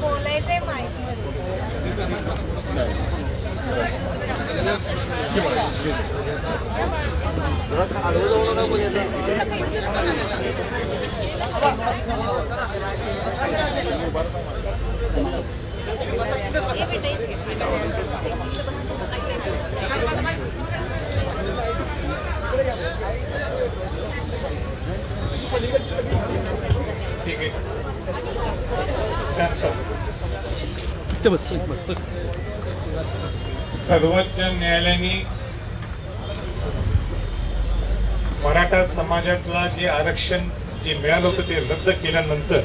बोलायचंय माहिती सर्वोच्च न्यायालयाने मराठा समाजातला जे आरक्षण जे मिळालं होतं ते रद्द केल्यानंतर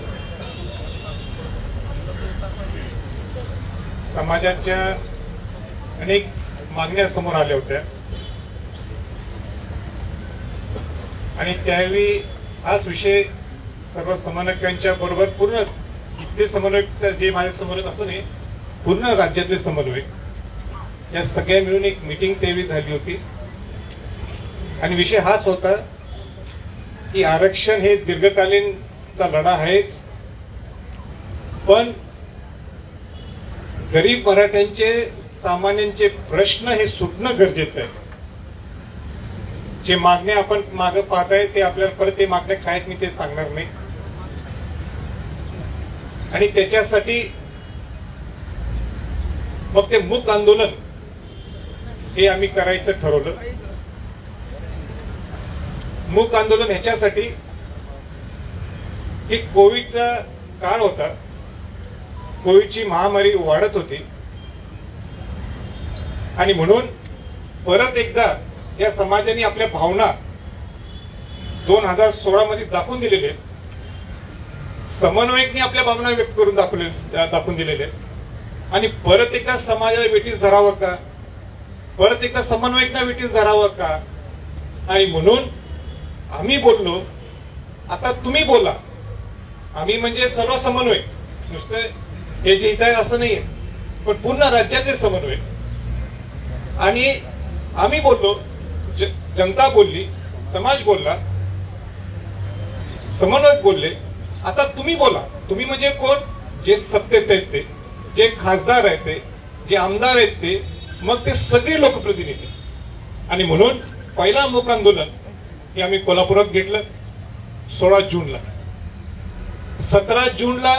समाजाच्या अनेक मागण्या समोर आल्या होत्या आणि त्यावेळी हाच विषय सर्व समन्वयकांच्या बरोबर पूर्ण इथले समन्वयक जे माझ्या समोर असं नाही पूर्ण राज्यातले समन्वयक या सगळ्या मिळून एक मीटिंग त्यावेळी झाली होती आणि विषय हाच होता की आरक्षण हे दीर्घकालीनचा लढा आहेच, पण गरीब मराठ्यांचे सामान्यांचे प्रश्न हे सुटणं गरजेचं आहे. जे मागण्या आपण मागे पाहताय ते आपल्याला परत ते मागण्या काय आहेत मी ते सांगणार नाही आणि त्याच्यासाठी मग ते मूक आंदोलन हे आम्ही करायचं ठरवलं. मूक आंदोलन ह्याच्यासाठी की कोविडचा काळ होता, कोविडची महामारी वाढत होती आणि म्हणून परत एकदा या समाजाने आपल्या भावना 2016 मध्ये दाखवून दिलेले, समन्वयकने आपल्या भावना व्यक्त करून दाखवून दिलेले आणि परत एकदा समाजाला वेठीस धरावं का, परत एकदा समन्वयकना वेठीस धरावं का आणि म्हणून आम्ही बोललो आता तुम्ही बोला. आम्ही म्हणजे सर्व समन्वयक, नुसतं हे जे इथं आहे असं नाहीये, पण पूर्ण राज्याचे समन्वयक आणि आम्ही बोललो, जनता बोलली, समाज बोलला, समन्वयक बोलले. आता तुम्ही बोला. तुम्ही म्हणजे कोण? जे सत्तेत आहेत ते, जे खासदार आहेत ते, जे आमदार आहेत ते, मग ते सगळे लोकप्रतिनिधी. आणि म्हणून पहिला मूक आंदोलन हे आम्ही कोल्हापुरात घेतलं 16 जूनला. 17 जूनला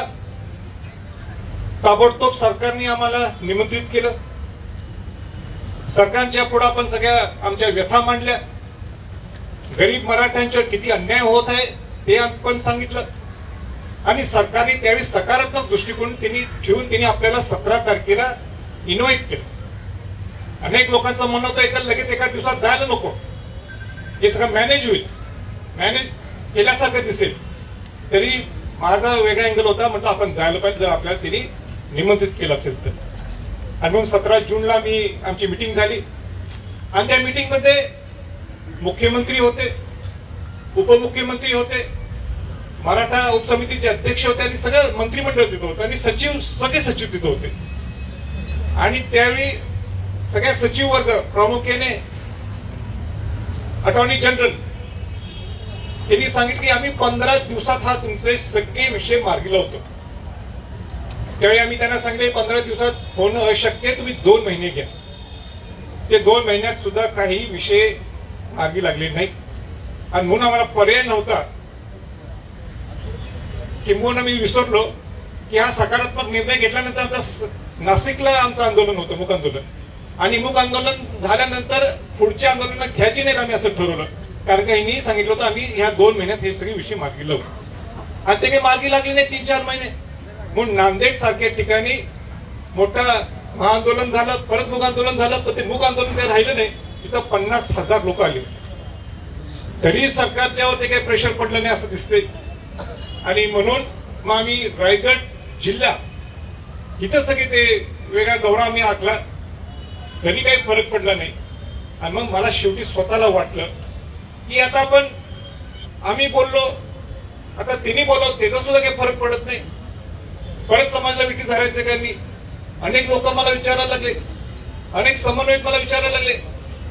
ताबडतोब सरकारने आम्हाला निमंत्रित केलं. सरकारच्या पुढे आपण सगळ्या आमच्या व्यथा मांडल्या. गरीब मराठ्यांच्यावर किती अन्याय होत आहे ते आपण सांगितलं आणि सरकारने त्यावेळी सकारात्मक दृष्टिकोन ठेवून त्यांनी आपल्याला 17 तारखेला इन्व्हाइट केलं. अनेक लोकांचं म्हणणं होतं लगेच एका दिवसात जायला नको, हे सगळं मॅनेज होईल, मॅनेज केल्यासारखं दिसेल. तरी माझा वेगळा अँगल होता, म्हटलं आपण जायला पाहिजे जर आपल्याला त्यांनी निमंत्रित केलं असेल तर. आणि मग 17 जूनला आमची मिटिंग झाली आणि त्या मिटिंगमध्ये मुख्यमंत्री होते, उपमुख्यमंत्री होते, मराठा उपसमितीचे अध्यक्ष होते आणि सगळं मंत्रिमंडळ तिथं होतं आणि सगळे सचिव तिथं होते. आणि त्यावेळी सगळ्या सचिव वर्ग प्रामुख्याने अटॉर्नी जनरल त्यांनी सांगितलं की आम्ही 15 दिवसात हा तुमचे सगळे विषय मार्गी लावतो. त्यावेळी आम्ही त्यांना सांगितले 15 दिवसात होणं अशक्य आहे, तुम्ही 2 महिने घ्या. ते 2 महिन्यात सुद्धा काही विषय मार्गी लागले नाही आणि म्हणून आम्हाला पर्याय नव्हता. किंबहुना मी विसरलो की हा सकारात्मक निर्णय घेतल्यानंतर आमचा नाशिकला आमचं आंदोलन होतं, मूक आंदोलन. आणि मूक आंदोलन झाल्यानंतर पुढच्या आंदोलनात घ्यायची नाहीत आम्ही असं ठरवलं, कारण का यांनी सांगितलं होतं आम्ही ह्या 2 महिन्यात हे सगळे विषय मार्गी लावू आणि ते काही मार्गी लागले नाही 3-4 महिने. म्हणून नांदेड सारख्या ठिकाणी मोठा महाआंदोलन झालं, परत मूक आंदोलन झालं, पण ते मूक आंदोलन काही राहिलं नाही. तिथं 50,000 लोक आले, तरी सरकारच्यावर ते काही प्रेशर पडलं नाही असं दिसतंय. आणि म्हणून मग आम्ही रायगड जिल्हा इथं सगळे ते वेगळा दौरा आम्ही आखला, तरी काही फरक पडला नाही. आणि मग मला शेवटी स्वतःला वाटलं की आता आपण आम्ही बोललो, आता तिने बोललो, त्याचा सुद्धा काही फरक पडत नाही. परत समाजाला विटी धरायचं का मी? अनेक लोक मला विचारायला लागले, अनेक समन्वयक मला विचारायला लागले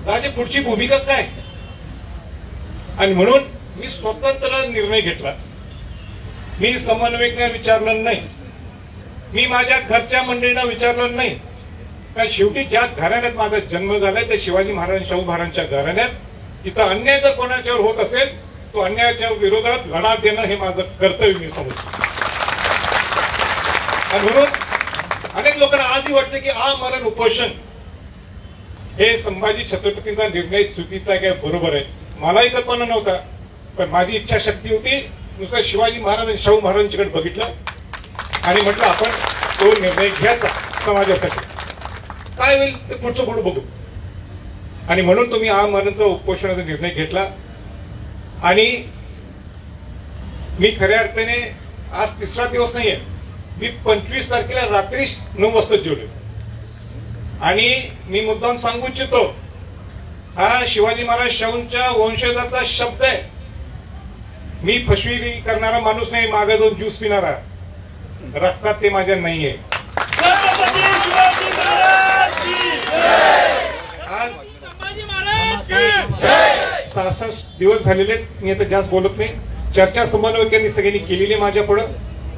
माझी पुढची भूमिका काय. आणि म्हणून मी स्वतंत्र निर्णय घेतला. मी समन्वयकना विचारलं नाही, मी माझ्या घरच्या मंडळींना विचारलं नाही. कारण शेवटी ज्या घराण्यात माझा जन्म झालाय त्या शिवाजी महाराज शाहू महाराजांच्या घराण्यात, तिथं अन्याय जर कोणाच्यावर होत असेल तो अन्यायाच्या विरोधात लढा देणं हे माझं कर्तव्य मी समजतो. आणि म्हणून अनेक लोकांना आजही वाटतं की आमरण उपोषण हे संभाजी छत्रपतींचा निर्णय चुकीचा आहे काय बरोबर आहे. मलाही कल्पना नव्हता, पण माझी इच्छाशक्ती होती. नुसतं शिवाजी महाराज आणि शाहू महाराजांच्याकडे बघितलं आणि म्हटलं आपण तो निर्णय घ्यायचा समाजासाठी. काय होईल ते पुढचं पुढे बघू. आणि म्हणून तुम्ही आमरणचा उपोषणाचा निर्णय घेतला. आणि मी खऱ्या अर्थाने आज तिसरा दिवस नाहीये, मी 25 तारखेला रात्री 9 वाजता जेवलो. आणि मी मुद्दाम सांगू इच्छितो, हा शिवाजी महाराज शाहूंच्या वंशजाचा शब्द आहे. मी फसवी करणारा माणूस नाही, मागे जाऊन ज्यूस पिणारा. रक्तात ते माझ्या नाहीये. आज 66 दिवस झालेले, मी आता जास्त बोलत नाही. चर्चा समन्वयकांनी सगळ्यांनी केलेली माझ्या पुढं.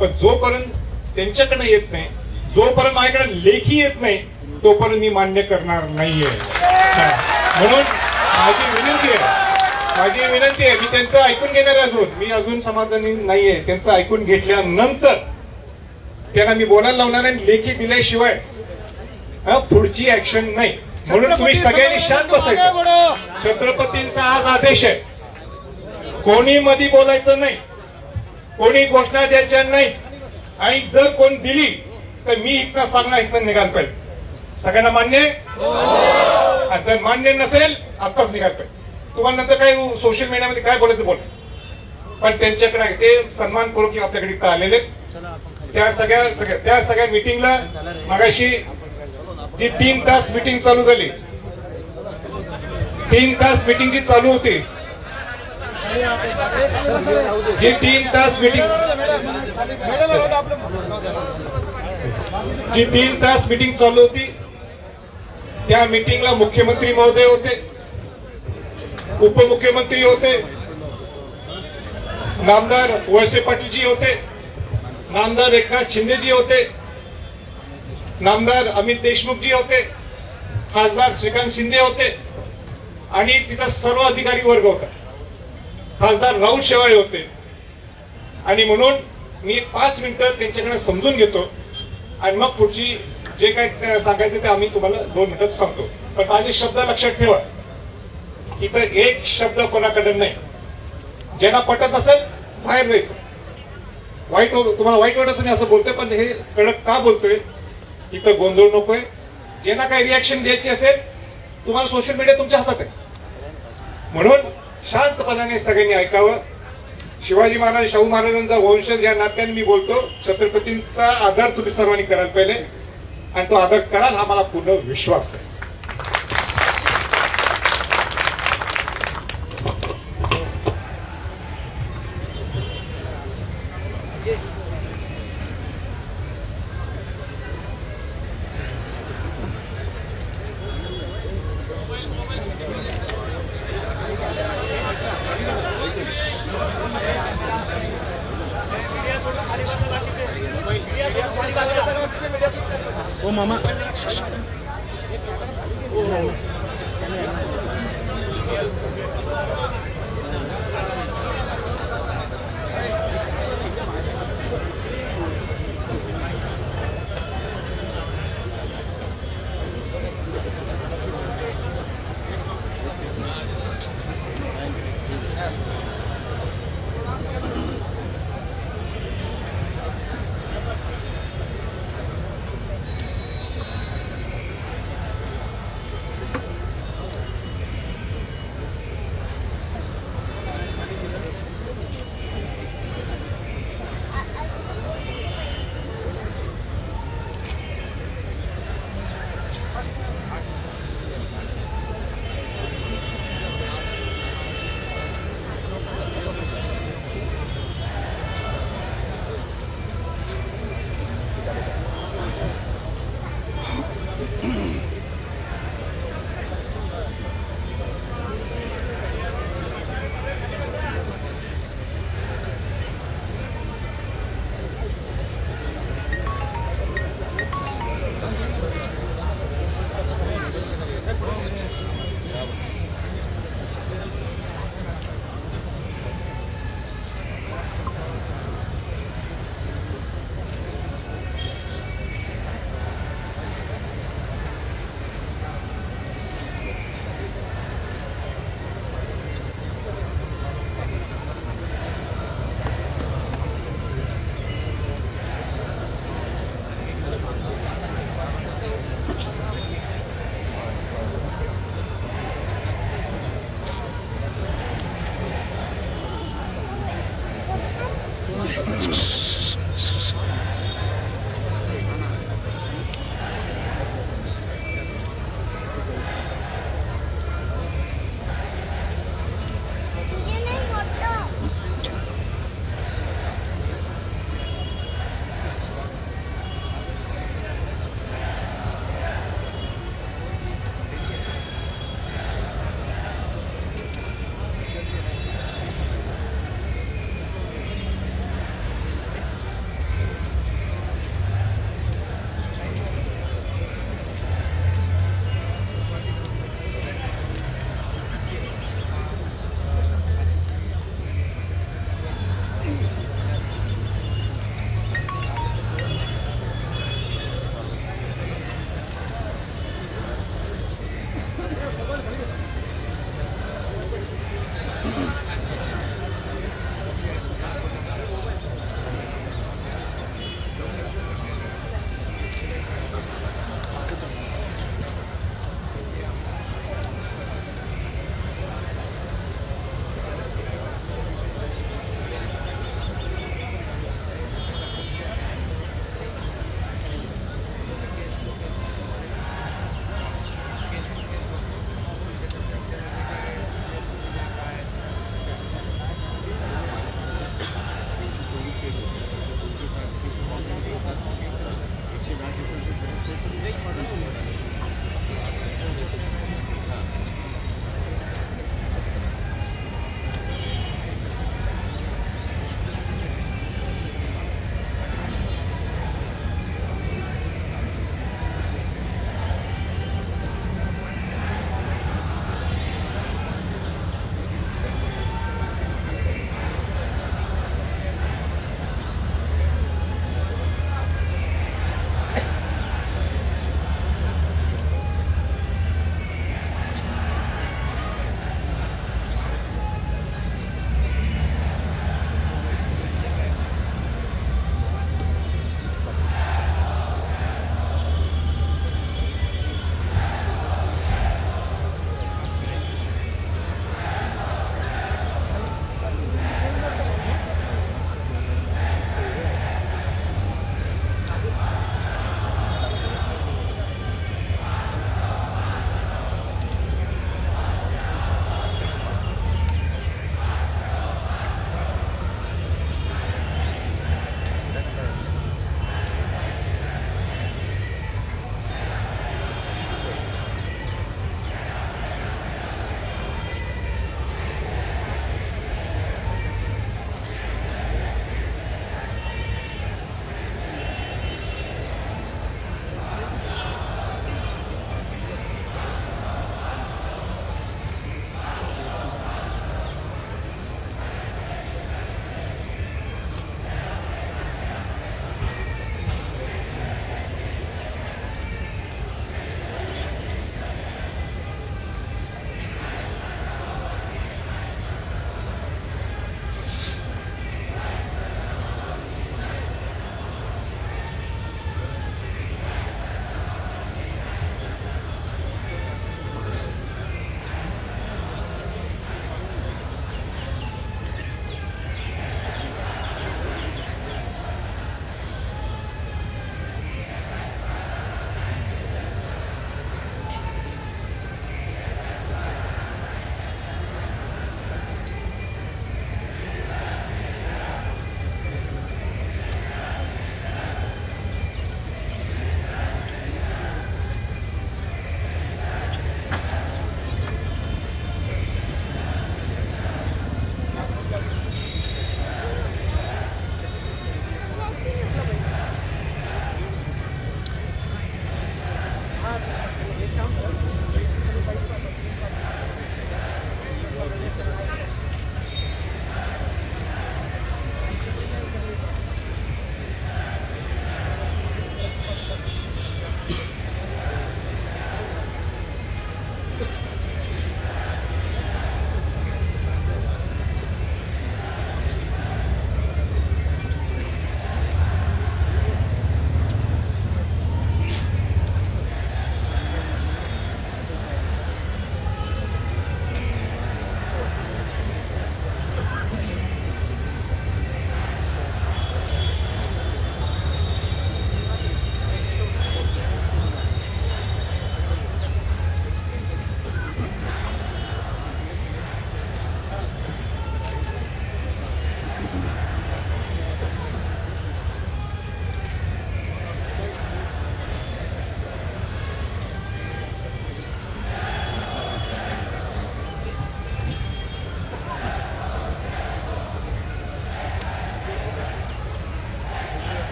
पण जोपर्यंत त्यांच्याकडे येत नाही, जोपर्यंत माझ्याकडे लेखी येत नाही, तोपर्यंत मी मान्य करणार नाहीये. म्हणून माझी विनंती आहे, मी त्यांचं ऐकून घेणार अजून. मी अजून समाधानी नाहीये. त्यांचं ऐकून घेतल्यानंतर त्यांना मी बोलायला लावणार आहे. लेखी दिल्याशिवाय पुढची ऍक्शन नाही. म्हणून तुम्ही सगळ्यांनी शांत बसायचं. छत्रपतींचा आज आदेश आहे, कोणी मध्ये बोलायचं नाही, कोणी घोषणा द्यायच्या नाही. आणि जर कोण दिली तर मी इथं सांगणार, इथं निघाल पाहिजे. सगळ्यांना मान्य आहे? जर मान्य नसेल आत्ताच निघाल पाहिजे. तुम्हाला नंतर काय सोशल मीडियामध्ये काय बोलायचं बोल. पण त्यांच्याकडे ते सन्मान करू की आपल्याकडे इथं आलेले त्या सगळ्या मिटिंगला मगाशी जी 3 तास मिटिंग चालू झाली, 3 तास मिटिंग जी चालू होती, जी 3 तास मिटिंग चालू होती, त्या मिटिंगला मुख्यमंत्री महोदय होते, उपमुख्यमंत्री होते, नामदार वळसे पाटीलजी होते, नामदार एकनाथ शिंदेजी होते, नामदार अमित देशमुखजी होते, खासदार श्रीकांत शिंदे होते. आणि तिथं सर्व अधिकारी वर्ग होता. खासदार राहुल शेवाळे होते. आणि म्हणून मी 5 मिनिटं त्यांच्याकडे समजून घेतो आणि मग पुढची जे काय सांगायचं ते आम्ही तुम्हाला 2 मिनिटात सांगतो. पण माझे शब्द लक्षात ठेवा, इथं एक शब्द कोणाकडे नाही. ज्यांना पटत असेल बाहेर जायचं. तुम्हाला वाईट वाटत नाही असं बोलतोय, पण हे कडक का बोलतोय, इथं गोंधळ नकोय. ज्यांना काही रिॲक्शन द्यायची असेल, तुम्हाला सोशल मीडिया तुमच्या हातात आहे. म्हणून शांतपणाने सगळ्यांनी ऐकावं. शिवाजी महाराज शाहू महाराजांचा वंशज या नात्याने मी बोलतो. छत्रपतींचा आदर तुम्ही सर्वांनी करायला पाहिजे आणि तो आदर कराल हा मला पूर्ण विश्वास आहे. ओ मामा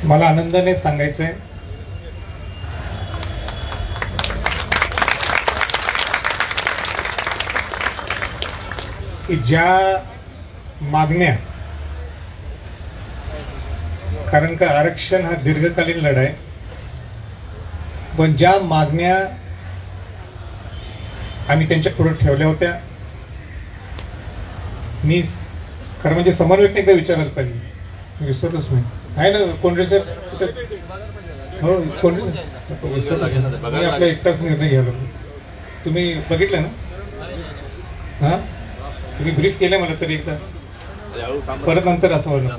मला आनंदाने सांगायचंय की ज्या मागण्या, कारण का आरक्षण हा दीर्घकालीन लढा आहे, पण ज्या मागण्या आम्ही त्यांच्या पुढे ठेवल्या होत्या, मी खरं म्हणजे समन्वयक एकदा विचारायला पाहिजे, विसरलोच नाही. आहे ना कोंढरे सर? हो कोंढरे सर, मी आपला एकटाच निर्णय घ्यायला. तुम्ही बघितलं ना? हा, तुम्ही ब्रीफ केलं मला तरी एकदा, परत नंतर असं व्हायला.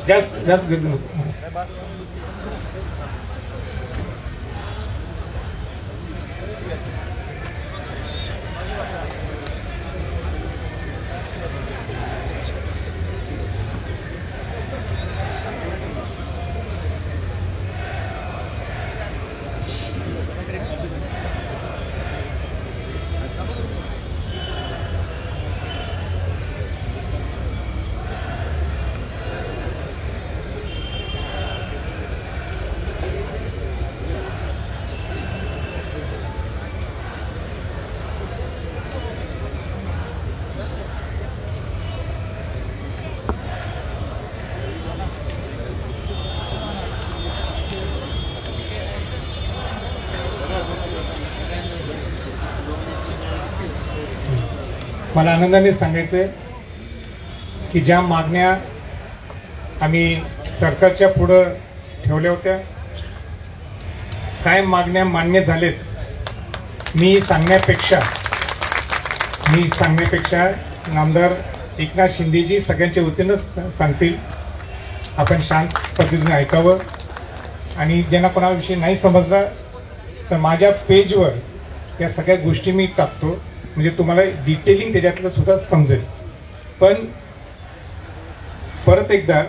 जास्त जास्त गर्दी नको. मला आनंदाने सांगायचंय की ज्या मागण्या आम्ही सरकारच्या पुढे ठेवल्या होत्या, काय मागण्या मान्य झालेत मी सांगण्यापेक्षा नामदार एकनाथ शिंदेजी सगळ्यांच्या वतीनंच सांगतील. आपण शांत पद्धतीने ऐकावं, आणि ज्यांना कोणाविषयी नाही समजलं तर माझ्या पेजवर या सगळ्या गोष्टी मी टाकतो, म्हणजे तुम्हाला डिटेलिंग त्याच्यातलं सुद्धा समजेल. पण परत एकदा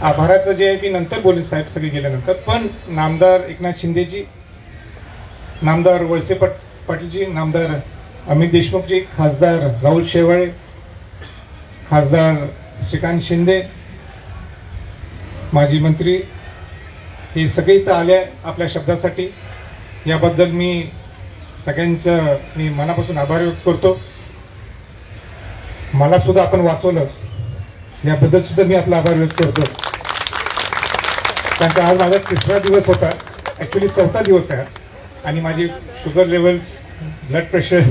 आभाराचं जे आहे मी नंतर बोलेन साहेब सगळे गेल्यानंतर, पण नामदार एकनाथ शिंदेजी, नामदार वळसे पाटीलजी, नामदार अमित देशमुखजी, खासदार राहुल शेवाळे, खासदार श्रीकांत शिंदे, माजी मंत्री, हे सगळे इथं आले आपल्या शब्दासाठी. याबद्दल मी सगळ्यांचं मी मनापासून आभार व्यक्त करतो. मला सुद्धा आपण वाचवलं याबद्दल सुद्धा मी आपला आभार व्यक्त करतो. कारण आज माझा 3रा दिवस होता, ऍक्च्युली 4था दिवस आहे, आणि माझी शुगर लेवल्स, ब्लड प्रेशर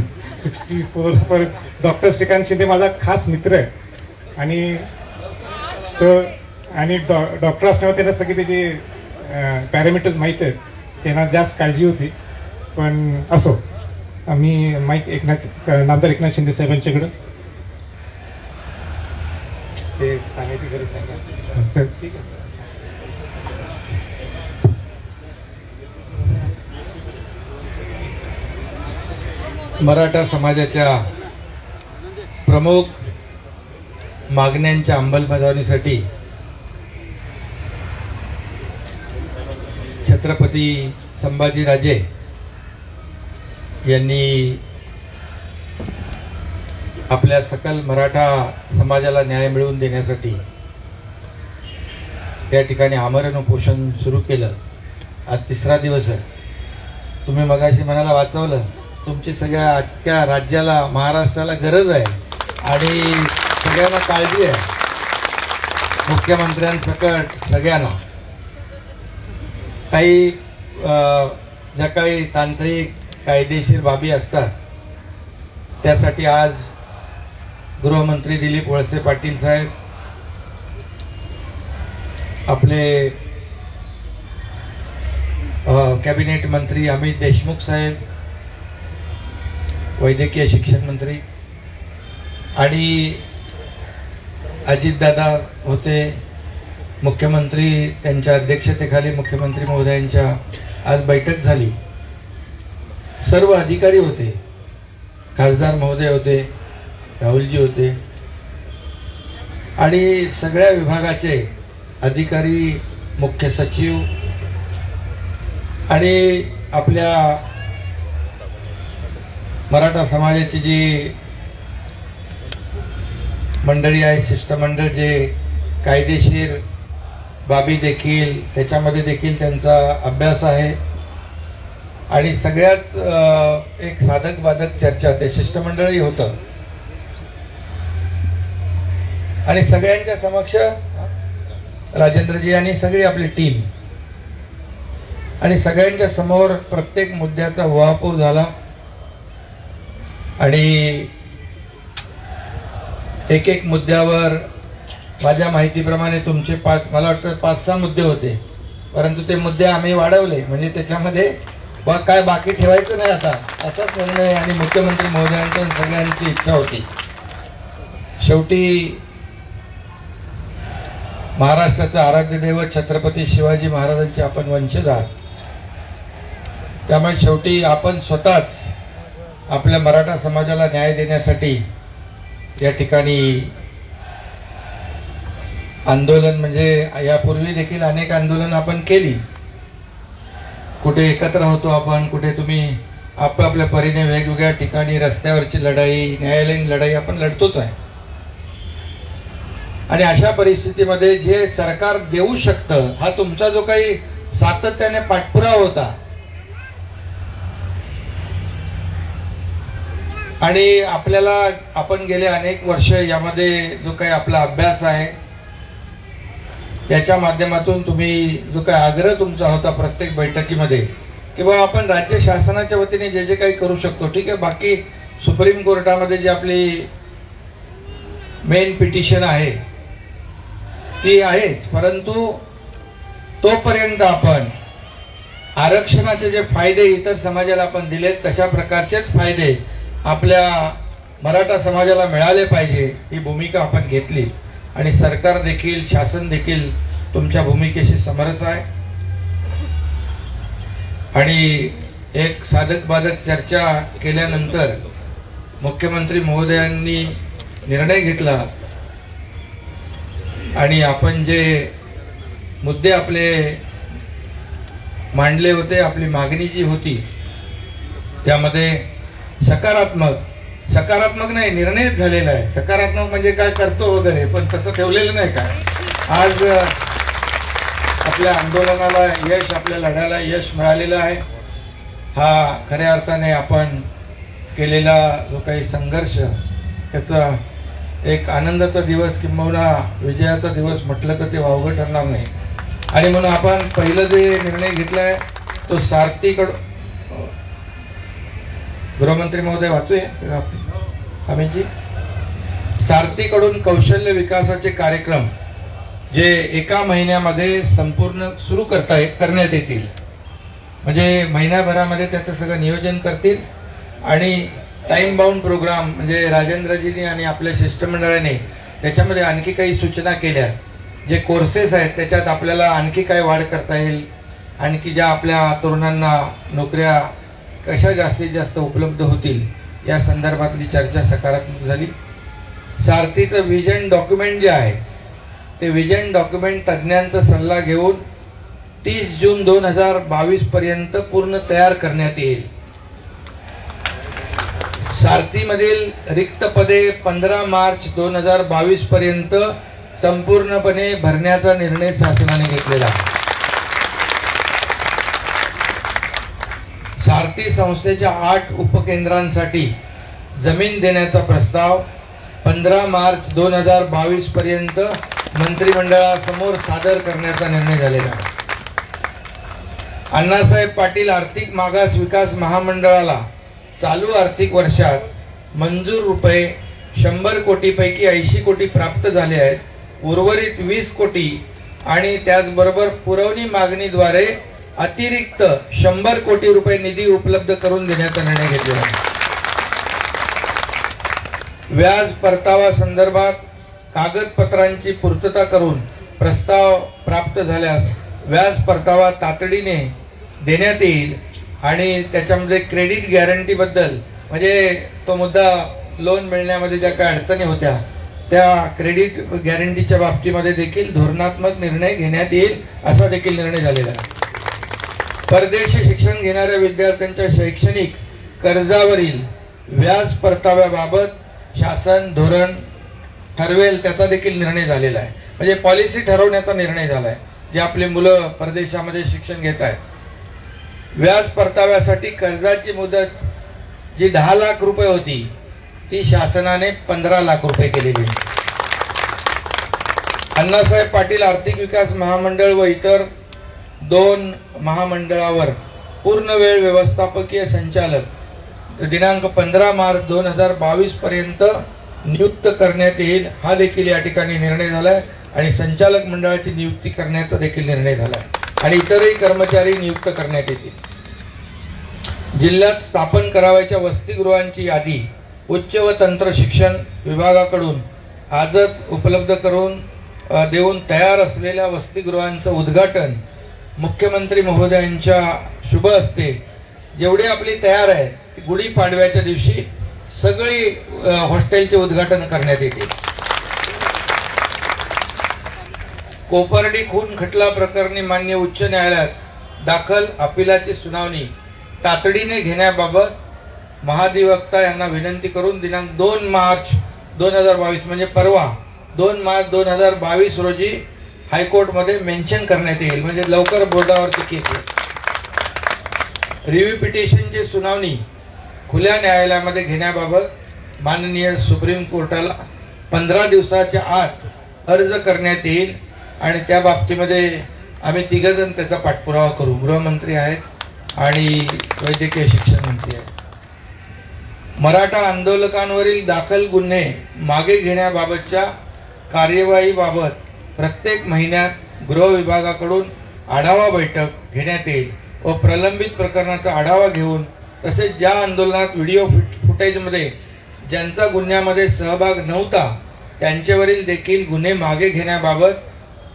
64 पर. डॉक्टर श्रीकांत शिंदे माझा खास मित्र आहे, आणि डॉक्टर असल्यावर त्यांना सगळे त्याचे पॅरामीटर्स माहीत आहेत, त्यांना जास्त काळजी होती. पण असो, आम्ही नामदार एकनाथ शिंदे साहेबांच्याकडं ते सांगायची गरज नाही. ठीक आहे. मराठा समाजाच्या प्रमुख मागण्यांच्या अंमलबजावणीसाठी छत्रपती संभाजीराजे यांनी आपल्या सकल मराठा समाजाला न्याय मिळवून देण्यासाठी त्या ठिकाणी आमरण उपोषण सुरू केलं. आज 3रा दिवस आहे. तुम्ही मगाशी मनाला वाचवलं, तुमची सगळ्या अख्ख्या राज्याला, महाराष्ट्राला गरज आहे आणि सगळ्यांना काळजी आहे, मुख्यमंत्र्यांसकट सगळ्यांना. काही ज्या काही तांत्रिक कायदेशीर बाबी असतात त्यासाठी आज गृहमंत्री दिलीप वळसे पाटील साहेब, आपले कॅबिनेट मंत्री अमित देशमुख साहेब, वैद्यकीय शिक्षण मंत्री, आणि अजितदादा होते, मुख्यमंत्री त्यांच्या अध्यक्षतेखाली मुख्यमंत्री महोदयांच्या आज बैठक झाली. सर्व अधिकारी होते, खासदार महोदय होते, राहुलजी होते आणि सगळ्या विभागाचे अधिकारी, मुख्य सचिव आणि आपल्या मराठा समाजाची जी मंडळी आहे, शिष्टमंडळ, जे कायदेशीर बाबी देखील त्याच्यामध्ये देखील त्यांचा अभ्यास आहे आणि सगळ्याच एक साधक बाधक चर्चा ते शिष्टमंडळही होतं आणि सगळ्यांच्या समक्ष राजेंद्रजी आणि सगळी आपली टीम आणि सगळ्यांच्या समोर प्रत्येक मुद्द्याचा उहापोह झाला आणि एक एक मुद्द्यावर माझ्या माहितीप्रमाणे तुमचे मला वाटतं 5-6 मुद्दे होते, परंतु ते मुद्दे आम्ही वाढवले म्हणजे त्याच्यामध्ये काय बाकी ठेवायचं नाही आता, असाच निर्णय आणि मुख्यमंत्री महोदयांची सगळ्यांची इच्छा होती. शेवटी महाराष्ट्राचं आराध्य दैवत छत्रपती शिवाजी महाराजांचे आपण वंशज आहात, त्यामुळे शेवटी आपण स्वतःच आपल्या मराठा समाजाला न्याय देण्यासाठी या ठिकाणी आंदोलन, म्हणजे यापूर्वी देखील अनेक आंदोलन आपण केली, कुठे एकत्र होतो आपण, कुठे तुम्ही आपापल्या परीने वेगवेगळ्या ठिकाणी रस्त्यावरची लढाई, न्यायालयीन लढाई आपण लढतोच आहे. आणि अशा परिस्थितीमध्ये जे सरकार देऊ शकतं, हा तुमचा जो काही सातत्याने पाठपुरावा होता आणि आपल्याला आपण गेले अनेक वर्ष यामध्ये जो काही आपला अभ्यास आहे याच्या माध्यमातून तुम्ही जो काही आग्रह तुमचा होता प्रत्येक बैठकीमध्ये की बाबा आपण राज्य शासनाच्या वतीने जे जे काही करू शकतो, ठीक आहे, बाकी सुप्रीम कोर्टामध्ये जी आपली मेन पिटिशन आहे ती आहेच, परंतु तोपर्यंत आपण आरक्षणाचे जे फायदे इतर समाजाला आपण दिलेत तशा प्रकारचेच फायदे आपल्या मराठा समाजाला मिळाले पाहिजे ही भूमिका आपण घेतली आणि सरकार देखील, शासन देखील तुमच्या भूमिकेशी समरस आहे. आणि एक साधक बाधक चर्चा केल्यानंतर मुख्यमंत्री महोदयांनी निर्णय घेतला आणि आपण जे मुद्दे आपले मांडले होते, आपली मागणी जी होती त्यामध्ये सकारात्मक नाही, निर्णयच झालेला आहे. सकारात्मक म्हणजे काय करतो वगैरे, पण तसं ठेवलेलं नाही काय. आज आपल्या आंदोलनाला यश, आपल्या लढ्याला यश मिळालेलं आहे. हा खऱ्या अर्थाने आपण केलेला जो काही संघर्ष त्याचा एक आनंदाचा दिवस किंबहुना विजयाचा दिवस म्हटलं तर ते वावगं ठरणार नाही. आणि म्हणून आपण पहिलं जे निर्णय घेतलाय तो सारथीकडून, गृहमंत्री महोदय वाचूया अमितजी, सारथीकडून कौशल्य विकासाचे कार्यक्रम जे 1 महिन्यामध्ये संपूर्ण सुरू करण्यात येतील, म्हणजे महिन्याभरामध्ये त्याचं सगळं नियोजन करतील आणि टाइम बाउंड प्रोग्राम, म्हणजे राजेंद्रजींनी आणि आपल्या शिष्टमंडळाने त्याच्यामध्ये आणखी काही सूचना केल्या, जे कोर्सेस आहेत त्याच्यात आपल्याला आणखी काय वाढ करता येईल, आणखी ज्या आपल्या तरुणांना नोकऱ्या कशा जास्तीत जास्त उपलब्ध होतील या संदर्भातली चर्चा सकारात्मक झाली. सारथीचं व्हिजन डॉक्युमेंट जे आहे ते व्हिजन डॉक्युमेंट तज्ज्ञांचा सल्ला घेऊन 30 जून 2022 पर्यंत पूर्ण तयार करण्यात येईल. सारथीमधील रिक्त पदे 15 मार्च 2022 पर्यंत संपूर्णपणे भरण्याचा निर्णय शासनाने घेतलेला आहे. सारथी संस्थेच्या 8 उपकेंद्रांसाठी जमीन देण्याचा प्रस्ताव 15 मार्च 2022 पर्यंत मंत्रिमंडळासमोर सादर करण्याचा निर्णय झालेला आहे. अण्णासाहेब पाटील आर्थिक मागास विकास महामंडळाला चालू आर्थिक वर्षात मंजूर रुपये 100 कोटीपैकी 80 कोटी प्राप्त झाले आहेत. उर्वरित 20 कोटी आणि त्याचबरोबर पुरवणी मागणीद्वारे अतिरिक्त 100 कोटी रुपये निधी उपलब्ध करून देण्याचा निर्णय घेतलेला आहे. व्याज परतावा संदर्भात कागदपत्रांची पूर्तता करून प्रस्ताव प्राप्त झाल्यास व्याज परतावा तातडीने देण्यात येईल आणि त्याच्यामध्ये क्रेडिट गॅरंटीबद्दल म्हणजे तो मुद्दा लोन मिळण्यामध्ये ज्या काही अडचणी होत्या त्या क्रेडिट गॅरंटीच्या बाबतीमध्ये देखील धोरणात्मक निर्णय घेण्यात येईल असा देखील निर्णय झालेला आहे। परदेशी शिक्षण घेणाऱ्या विद्यार्थ्यांच्या शैक्षणिक कर्जावरील व्याज परताव्याबाबत शासन धोरण ठरवेल त्याचा देखील निर्णय झालेला आहे। म्हणजे पॉलिसी ठरवण्याचा निर्णय झाला आहे। जे आपली मुलं परदेशामध्ये शिक्षण घेत आहेत व्याज परताव्यासाठी कर्जाची मुदत जी 10 लाख रुपये होती ती शासनाने 15 लाख रुपये केलेली आहे। अण्णासाहेब पाटील आर्थिक विकास महामंडळ व इतर 2 महामंडळावर पूर्णवेळ व्यवस्थापकीय संचालक दिनांक 15 मार्च 2022 पर्यंत नियुक्त करण्यात येईल हा देखील या ठिकाणी निर्णय झालाय आणि संचालक मंडळाची नियुक्ती करण्याचा देखील निर्णय झालाय आणि इतरही कर्मचारी नियुक्त करण्यात येतील। जिल्ह्यात स्थापन करावयाच्या वसतिगृहांची यादी उच्च व तंत्र शिक्षण विभागाकडून आजच उपलब्ध करून देऊन तयार असलेल्या वसतिगृहांचं उद्घाटन मुख्यमंत्री महोदयांच्या शुभ हस्ते जेवढी आपली तयार आहे ती गुढीपाडव्याच्या दिवशी सगळी हॉस्टेलचे उद्घाटन करण्यात येतील। कोपर्डी खून खटला प्रकरणी मान्य उच्च न्यायालयात दाखल अपिलाची सुनावणी तातडीने घेण्याबाबत महाधिवक्ता यांना विनंती करून दिनांक 2 मार्च 2022 म्हणजे परवा 2 मार्च 2022 रोजी हायकोर्टमध्ये मेन्शन करण्यात येईल म्हणजे लवकर बोर्डावरती केस येईल। रिव्ह्यू पिटिशनची सुनावणी खुल्या न्यायालयामध्ये घेण्याबाबत माननीय सुप्रीम कोर्टाला 15 दिवसाच्या आत अर्ज करण्यात येईल आणि त्या बाबतीमध्ये आम्ही तिघजण त्याचा पाठपुरावा करू। गृहमंत्री आहेत आणि वैद्यकीय शिक्षण मंत्री आहेत। मराठा आंदोलकांवरील दाखल गुन्हे मागे घेण्याबाबतच्या कार्यवाहीबाबत प्रत्येक महिन्यात गृह विभागाकडून आढावा बैठक घेण्यात येईल व प्रलंबित प्रकरणाचा आढावा घेऊन तसेच ज्या आंदोलनात व्हिडिओ फुटेजमध्ये ज्यांचा गुन्ह्यामध्ये सहभाग नव्हता त्यांच्यावरील देखील गुन्हे मागे घेण्याबाबत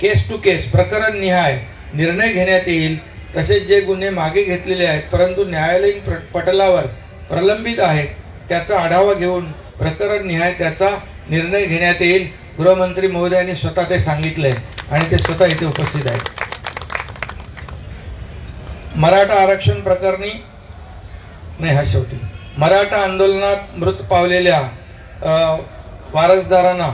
केस टू केस प्रकरण निहाय निर्णय घेण्यात येईल। तसेच जे गुन्हे मागे घेतलेले आहेत परंतु न्यायालयीन पटलावर प्रलंबित आहेत त्याचा आढावा घेऊन प्रकरण निहाय त्याचा निर्णय घेण्यात येईल। गृहमंत्री महोदयांनी स्वतः ते सांगितलंय आणि ते स्वतः इथे उपस्थित आहेत। मराठा आरक्षण प्रकरणी नाही हा शेवटी मराठा आंदोलनात मृत पावलेल्या वारसदारांना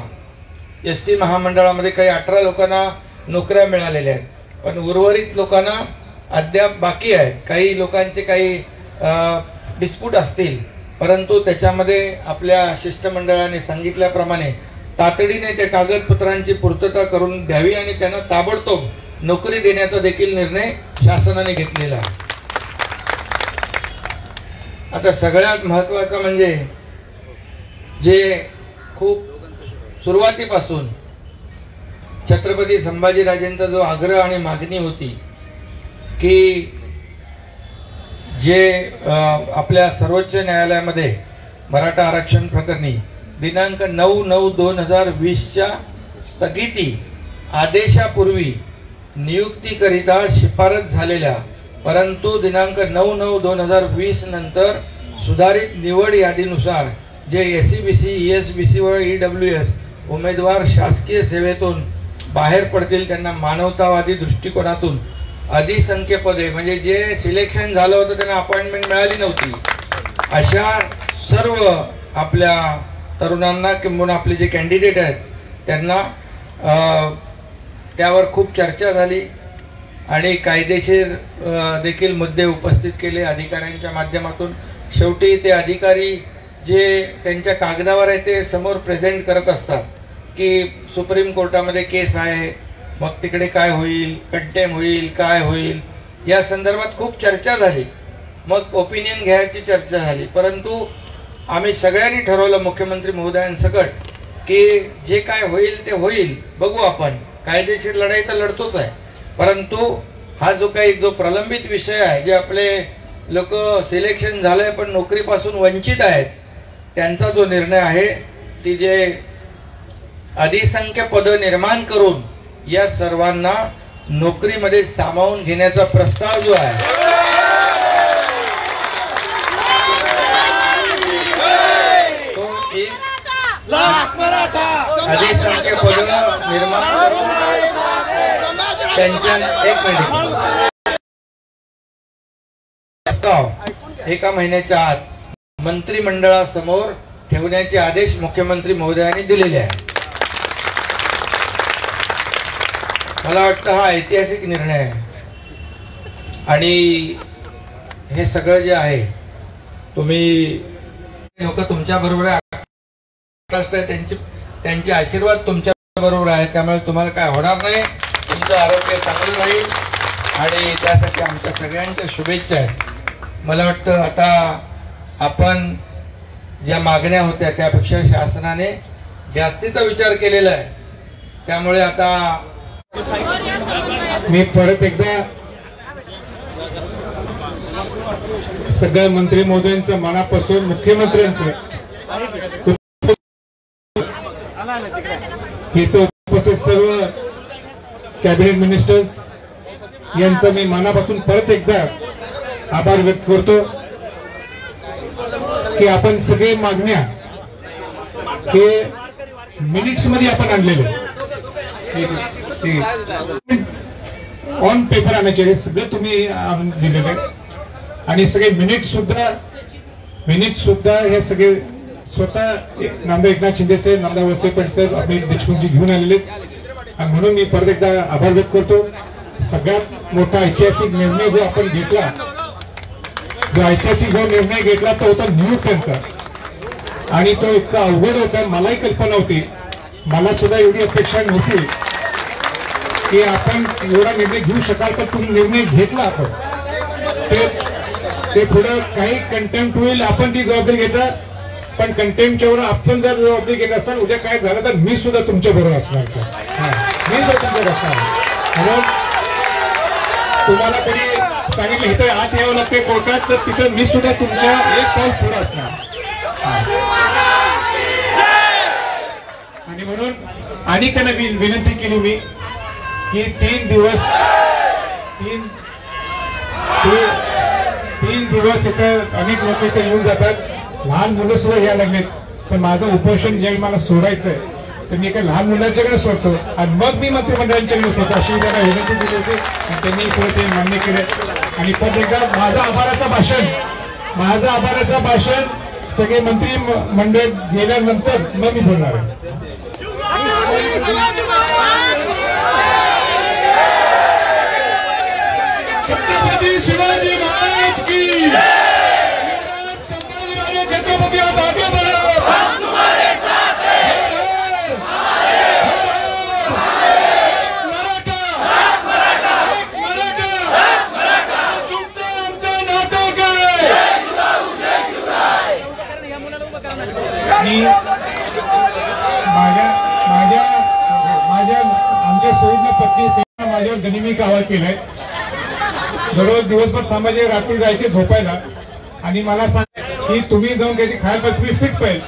एसटी महामंडळामध्ये काही 18 लोकांना नोकऱ्या मिळालेल्या आहेत पण उर्वरित लोकांना अद्याप बाकी आहेत। काही लोकांचे काही डिस्प्यूट असतील परंतु त्याच्यामध्ये आपल्या शिष्टमंडळाने सांगितल्याप्रमाणे तातडीने त्या कागदपत्रांची पूर्तता करून द्यावी आणि त्यांना ताबडतोब नोकरी देण्याचा देखील निर्णय शासनाने घेतलेला आहे। आता सगळ्यात महत्त्वाचं म्हणजे जे खूप सुरुवातीपासून छत्रपती संभाजीराजेंचा जो आग्रह आणि मागणी होती की जे आपल्या सर्वोच्च न्यायालयामध्ये मराठा आरक्षण प्रकरणी दिनांक 9/9/2020च्या स्थगिती आदेशापूर्वी नियुक्तीकरिता शिफारस झालेल्या परंतु दिनांक 9/9/2020 नंतर सुधारित निवड यादीनुसार जे SCBC ESBC व EWS उमेदवार शासकीय सेवेतून बाहेर पडतील त्यांना मानवतावादी दृष्टिकोनातून अधिसंख्य पदे म्हणजे जे सिलेक्शन झालं होतं त्यांना अपॉइंटमेंट मिळाली नव्हती अशा सर्व आपल्या तरुणांना किंवा आपले जे कॅन्डिडेट आहेत त्यांना त्यावर खूप चर्चा झाली आणि कायदेशीर देखील मुद्दे उपस्थित केले अधिकाऱ्यांच्या माध्यमातून। शेवटी ते अधिकारी जे त्यांच्या कागदावर आहे ते समोर प्रेझेंट करत असतात की सुप्रीम कोर्टामध्ये केस आहे मग तिकडे काय होईल कंटेम होईल काय होईल या संदर्भात खूप चर्चा झाली मग ओपिनियन घ्यायची चर्चा झाली परंतु आम्ही सगळ्यांनी ठरवलं मुख्यमंत्री महोदयांसकट की जे काय होईल ते होईल बघू आपण कायदेशीर लढाई तर लढतोच आहे परंतु हा जो प्रलंबित विषय आहे जे आपले लोक सिलेक्शन झालंय पण नोकरीपासून वंचित आहेत त्यांचा जो निर्णय आहे ती जे अधिसंख्य पद निर्माण करून या सर्वांना नोकरीमध्ये सामावून घेण्याचा प्रस्ताव जो आहे तो एक अधिसंख्य पद निर्माण करून त्यांच्या एक मिनिट प्रस्ताव 1 महिन्याच्या आत मंत्रिमंडळासमोर ठेवण्याचे आदेश मुख्यमंत्री महोदयांनी दिलेले आहेत. मला वाटतं हा ऐतिहासिक निर्णय आहे आणि हे सगळं जे आहे तुम्ही लोक तुमच्या बरोबर आहे, त्यांचे आशीर्वाद तुमच्या बरोबर आहे, त्यामुळे तुम्हाला काय होणार नाही, तुमचं आरोग्य चांगलं राहील आणि त्यासाठी आमच्या सगळ्यांच्या शुभेच्छा आहेत. मला वाटतं आता आपण ज्या मागण्या होत्या त्यापेक्षा शासनाने जास्तीचा विचार केलेला आहे, त्यामुळे आता मी परत एकदा सगळ्या मंत्री महोदयांचं मनापासून मुख्यमंत्र्यांचं इथं उपस्थित सर्व कॅबिनेट मिनिस्टर्स यांचं मी मनापासून परत एकदा आभार व्यक्त करतो की आपण सगळे मागण्या हे मिनिट्स मध्ये आपण आणलेले ऑन पेपर आणायचे हे सगळं तुम्ही दिलेलं आहे आणि सगळे मिनिट सुद्धा हे सगळे स्वतः नामदार एकनाथ शिंदे साहेब, नामदार वळसे पाटील साहेब, अमित देशमुखजी घेऊन आलेले आणि म्हणून मी परत एकदा आभार व्यक्त करतो. सगळ्यात मोठा ऐतिहासिक निर्णय जो आपण घेतला, जो निर्णय घेतला तो होता नियुक्त्यांचा आणि तो इतका अवघड होता. मलाही कल्पना होती, मला सुद्धा एवढी अपेक्षा नव्हती की आपण एवढा निर्णय घेऊ शकाल, तर तुम्ही निर्णय घेतला. आपण ते पुढे काही कंटेम्प्ट होईल, आपण ती जबाबदारी घेता, पण कंटेम्प्टच्या वर आपण जर जबाबदारी घेत असाल, उद्या काय झालं तर मी सुद्धा तुमच्या बरोबर असणार, मी सुद्धा तुमच्याबरोबर असणार. म्हणून तुम्हाला तरी सांगितलं इथं आत यावं लागते कोर्टात, तर तिथं मी सुद्धा तुमच्या एक पाऊल पुढे असणार. आणि म्हणून आणि त्यांना विनंती केली मी की 3 दिवस इथं अनेक लोक इथं येऊन जातात, लहान मुलं सुद्धा यायला लागलेत, पण माझं उपोषण ज्यावेळी मला सोडायचंय तर मी एका लहान मुलांच्याकडे सोडतो आणि मग मी मंत्रिमंडळांच्याकडे सोडतो अशी त्यांना विनंती दिली होती आणि त्यांनी पुढे ते मान्य केले. आणि पण एकदा माझं आभाराचं भाषण सगळे मंत्री मंडळ गेल्यानंतर मग मी बोलणार आहे. छत्रपती शिवाजी महाराज की, संभाजीराजे छत्रपती आप आगे बढ़ो, हम तुम्हारे साथ हैं. मराठा तुमचं आमचं नातं काय. आणि आमच्या सोयीनं पत्नी माझ्यावर गनिमी कावा केलाय. दररोज दिवसभर थांबायचे, रात्री जायचे झोपायला आणि मला सांग की तुम्ही जाऊन काहीतरी खायला पाहिजे, तुम्ही फिट पाहिजे,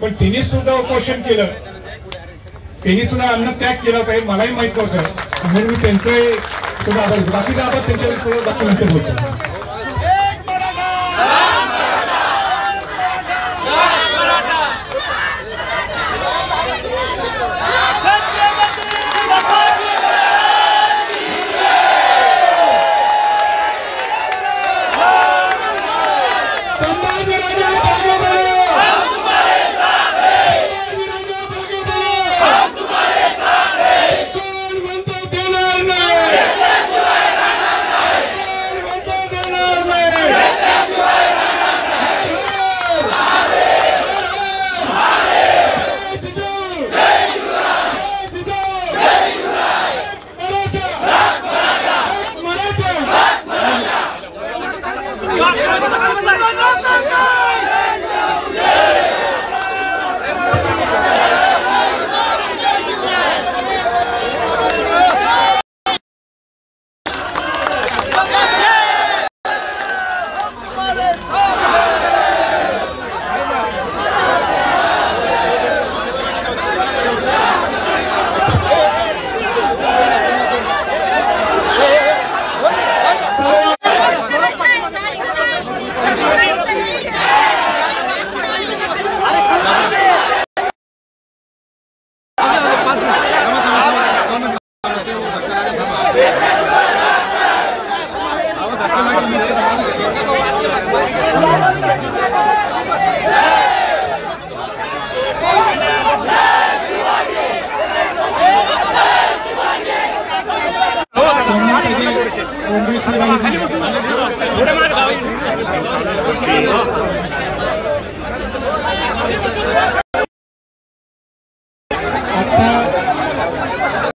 पण तिने सुद्धा उपोषण केलं, त्यांनी सुद्धा अन्न त्याग केला होता हे मलाही माहित नव्हतं. म्हणून मी त्यांचं सुद्धा आभार, बाकीचा आभार त्यांच्यावर बाकी नंतर बोलतो.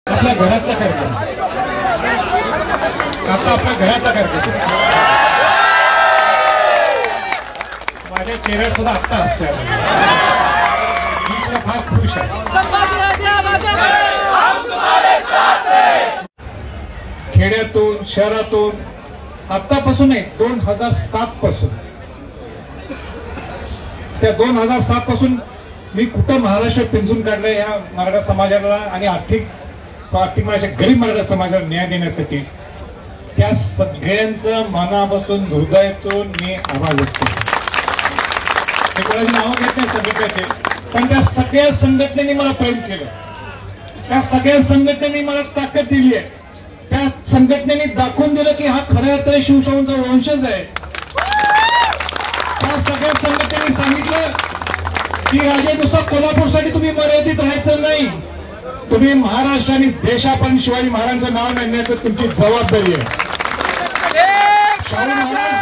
आपल्या घरातला कार्यक्रम, आता आपल्या घराचा कार्यक्रम. माझ्या चेहऱ्यावर सुद्धा आत्ता असते, मी सुद्धा फार खुश आहे. खेड्यातून शहरातून आतापासून नाही, 2007 पासून, त्या 2007 पासून मी कुठं महाराष्ट्र पिंजून काढलंय या मराठा समाजाला आणि आर्थिक माझ्या गरीब मराठा समाजाला न्याय देण्यासाठी. त्या सगळ्यांचं मनापासून हृदयातून मी आभार व्यक्त करतो. मी कोणाची नावं घेत नाही संघटनेचे, पण त्या सगळ्या संघटनेने मला प्रेम केलं, त्या सगळ्या संघटनेने मला ताकद दिली आहे, त्या संघटनेने दाखवून दिलं की हा खऱ्या अर्थाने शिवशाहूंचा वंशज आहे. त्या सगळ्या संघटनेने सांगितलं की राजे नुसतं कोल्हापूरसाठी तुम्ही मर्यादित राहायचं नाही, तुम्ही महाराष्ट्र आणि देशापर्यंत शिवाजी महाराजांचं नाव नेण्याचं तुमची जबाबदारी आहे. शाहू महाराज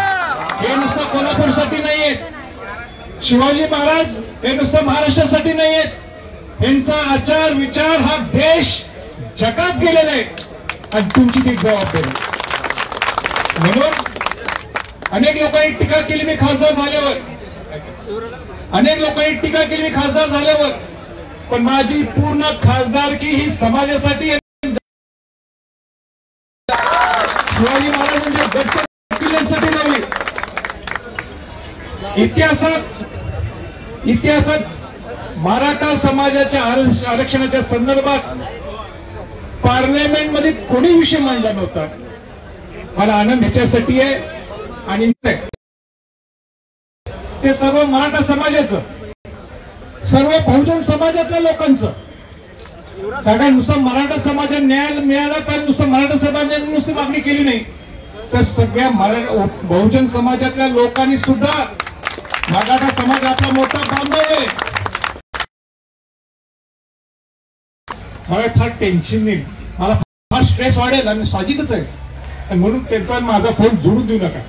हे नुसतं कोल्हापूरसाठी नाही आहेत, शिवाजी महाराज हे नुसतं महाराष्ट्रासाठी नाही आहेत, यांचा आचार विचार हा देश जगात गेलेला आहे आणि तुमची ती जबाबदारी. म्हणून अनेक लोकांनी टीका केली मी खासदार झाल्यावर, अनेक लोकांनी टीका केली मी खासदार झाल्यावर, पण माझी पूर्ण खासदारकी ही समाजासाठी, शिवाजी महाराज म्हणजे गड किल्ल्यांसाठी नव्हे. इतिहासात मराठा समाजाच्या आरक्षणाच्या संदर्भात पार्लमेंटमध्ये कोणी विषय मांडला नव्हता. मला आनंद ह्याच्यासाठी आहे आणि ते सर्व मराठा समाजाचं, सर्व बहुजन समाजातल्या लोकांचं. कारण नुसतं मराठा समाजाला न्याय मिळाला तर नुसतं मराठा समाजाने नुसती मागणी केली नाही, तर सगळ्या बहुजन समाजातल्या लोकांनी सुद्धा मराठा समाज आपला मोठा बांधव आहे. मला फार टेन्शन नाही, मला फार स्ट्रेस वाढेल आणि साहजिकच आहे, आणि म्हणून त्यांचा माझा फोन जोडून देऊ नका.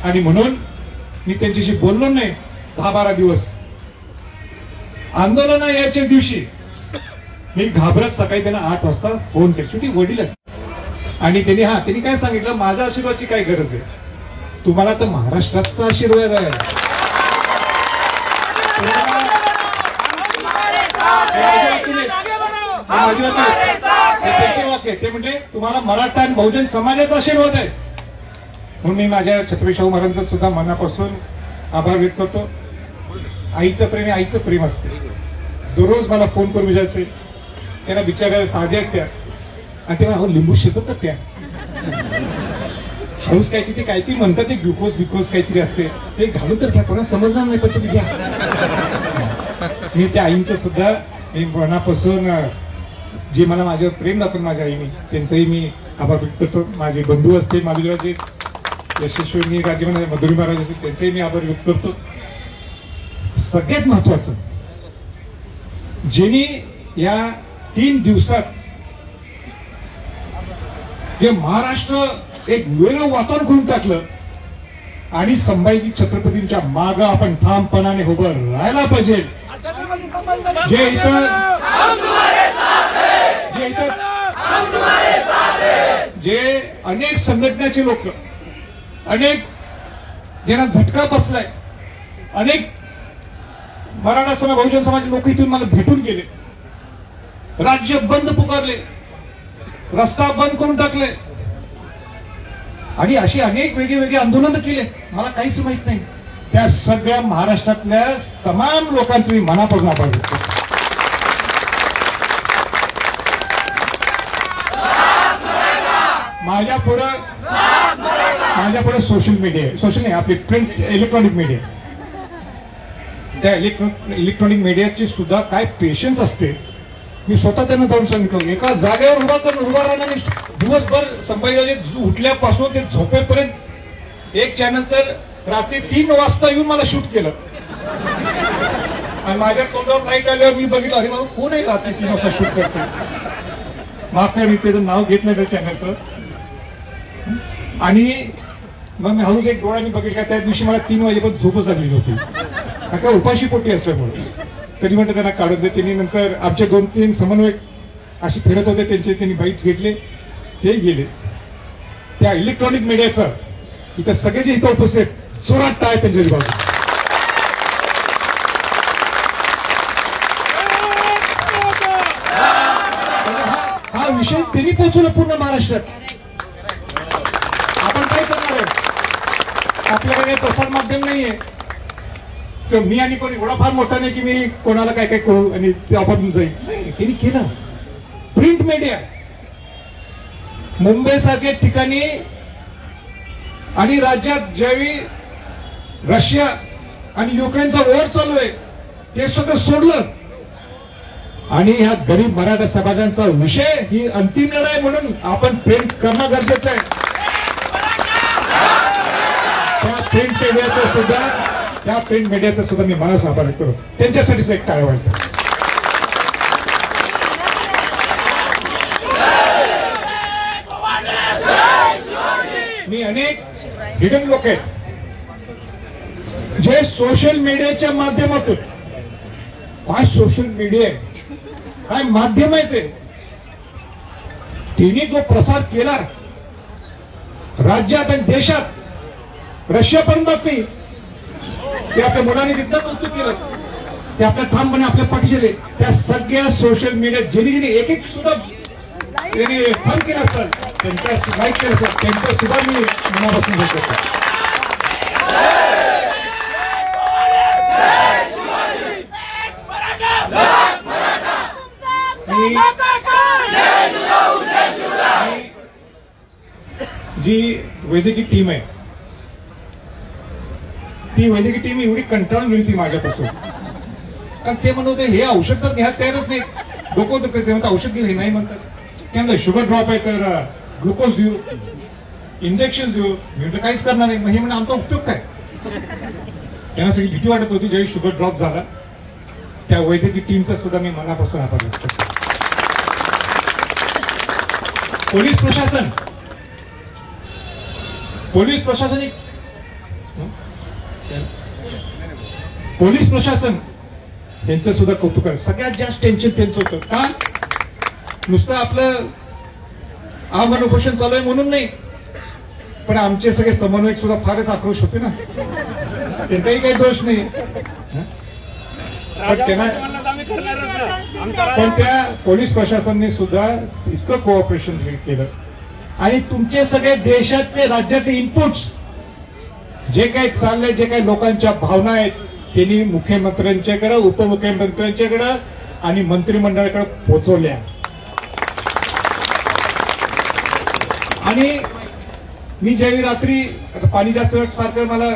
आणि म्हणून मी त्यांच्याशी बोललो नाही 10-12 दिवस. आंदोलन याच्या दिवशी मी घाबरत सकाळी त्यांना 8 वाजता फोन केला, शेवटी वडील आणि त्यांनी काय सांगितलं, माझ्या आशीर्वादाची काय गरज आहे, तुम्हाला तर महाराष्ट्राचा आशीर्वाद आहे. त्याचे वाक्य ते म्हणजे तुम्हाला मराठा आणि बहुजन समाजाचा आशीर्वाद आहे. म्हणून मी माझ्या छत्रपती शाहू महाराजांचा सुद्धा मनापासून आभार व्यक्त करतो. आईचं प्रेम हे आईचं प्रेम असते. दररोज मला फोन करून विचारायचे, त्यांना बिचारायला साध्या त्या, आणि तेव्हा अहो लिंबू शेतात त्या हाऊस काहीतरी म्हणतात, ते ग्लुकोज बिकोज काहीतरी असते, ते घालून तर घ्या, कोणा समजणार नाही पण तुम्ही घ्या. मी त्या आईंचं सुद्धा मी मनापासून, जे मला माझ्यावर प्रेम दाखवून माझ्या आईने, त्यांचंही मी आभार व्यक्त करतो. माझे बंधू असतील, मालुराजे यशस्वी राजे मधुरी महाराज असतील, त्यांचंही मी आभार व्यक्त करतो. सगळ्यात महत्वाचं, ज्यांनी या 3 दिवसात जे महाराष्ट्र एक वेगळं वातावरण करून टाकलं आणि संभाजी छत्रपतींच्या मागं आपण ठामपणाने उभं राहायला पाहिजे. जे इतर जे अनेक संघटनेचे लोक, अनेक ज्यांना झटका बसलाय, अनेक मराठा समाज बहुजन समाज लोक इथून मला भेटून गेले, राज्य बंद पुकारले, रस्ता बंद करून टाकले आणि अशी अनेक वेगळी आंदोलनं केले, मला काहीच माहित नाही. त्या सगळ्या महाराष्ट्रातल्या तमाम लोकांचं मी मनापासून आभार व्यक्त करतो. माझ्या पुढे सोशल मीडिया आहे, सोशल नाही आपली प्रिंट इलेक्ट्रॉनिक मीडिया. त्या इलेक्ट्रॉनिक मीडियाची सुद्धा काय पेशन्स असते, मी स्वतः त्यांना जाऊन सांगितलं. एका जागेवर उभा राहणार दिवसभर, संभाजीराजे उठल्यापासून ते झोपेपर्यंत एक चॅनल तर रात्री 3 वाजता येऊन मला शूट केलं आणि माझ्या तोंडावर लाईट आल्यावर मी बघितलं, अरे बाबा कोण आहे रात्री 3 वाजता शूट करतो. माफ नाही, मी त्याचं नाव घेत नाही त्या चॅनलचं. आणि मग मी हळूच एक डोळ्यांनी बघितलं का त्या दिवशी मला 3 वाजेपर्यंत झोपच लागली होती, का उपाशी पोटी असल्यामुळे. तरी म्हटलं त्यांना काढून दे. त्यांनी नंतर आमचे 2-3 समन्वयक अशी फिरत होते, त्यांनी बाईट्स घेतले, ते गेले. त्या इलेक्ट्रॉनिक मीडियाचं इथं सगळे जे इथं उपस्थित जोरात टाळ त्यांच्या बाजू. हा विषय त्यांनी पोहोचवला पूर्ण महाराष्ट्रात. आपण काय करणार आहे? आपल्याकडे प्रसार माध्यम नाहीये, तर मी आणि कोणी एवढा फार मोठा नाही की मी कोणाला काय काय करू आणि ते आपण जाईल. त्यांनी केलं. प्रिंट मीडिया मुंबई सारख्या ठिकाणी आणि राज्यात ज्यावेळी रशिया आणि युक्रेनचा वॉर चालू आहे ते सगळं सोडलं आणि ह्या गरीब मराठा समाजांचा विषय ही अंतिम लढाई म्हणून आपण प्रिंट करणं गरजेचं आहे. त्या प्रिंट मीडियाचं सुद्धा मी मनास आभार करतो. त्यांच्यासाठीच एक टाळ्या वाजवा. मी अनेक हिडन लोक आहेत जे सोशल मीडियाच्या माध्यमातून, काय सोशल मीडिया आहे, काय माध्यम आहे ते, तिने जो प्रसार केला राज्यात आणि देशात, रशियापर्यंत बातमी, ते आपल्या मुलांनी तिथं कौतुक केलं, ते आपल्या ठामपणे आपल्या पाठीशी, त्या सगळ्या सोशल मीडिया ज्यांनी एक सुद्धा त्यांनी फन केलं असतात, त्यांच्या लाईक केलं असतात, त्यांचं सुद्धा मी मनापासून घेत होतो. जी वैद्यकीय टीम आहे ती वैद्यकीय टीम एवढी कंटाळून गेली ती माझ्यापासून. कारण ते म्हणत होते हे औषध तर घ्यायला तयारच नाही. डोकं होतं ते म्हणतात औषध घेऊ, हे नाही म्हणतात. त्यानंतर शुगर ड्रॉप आहे तर ग्लुकोज देऊ, इंजेक्शन देऊ. मी म्हटलं काहीच करणार नाही. मग हे म्हणजे आमचा उपयोग काय? त्यांना सगळी भीती वाटत होती. ज्यावेळी शुगर ड्रॉप झाला त्या वैद्यकीय टीमचा सुद्धा मी मनापासून आभार व्यक्त करतो. पोलीस प्रशासन यांचं सुद्धा कौतुक आहे. सगळ्यात जास्त टेन्शन त्यांचं होतं. का? नुसतं आपलं आमरण उपोषण चालू आहे म्हणून नाही, पण आमचे सगळे समन्वयक सुद्धा फारच आक्रोश होते ना. त्यांचाही काही दोष नाही, पण त्या पोलीस प्रशासनाने सुद्धा इतकं कोऑपरेशन केलं. आणि तुमचे सगळे देशातले राज्यातले इनपुट्स जे काही चाललंय, जे काही लोकांच्या भावना आहेत, त्यांनी मुख्यमंत्र्यांच्याकडे, उपमुख्यमंत्र्यांच्याकडे आणि मंत्रिमंडळाकडे पोहोचवल्या. आणि मी ज्यावेळी रात्री आता पाणी जास्त सारखं मला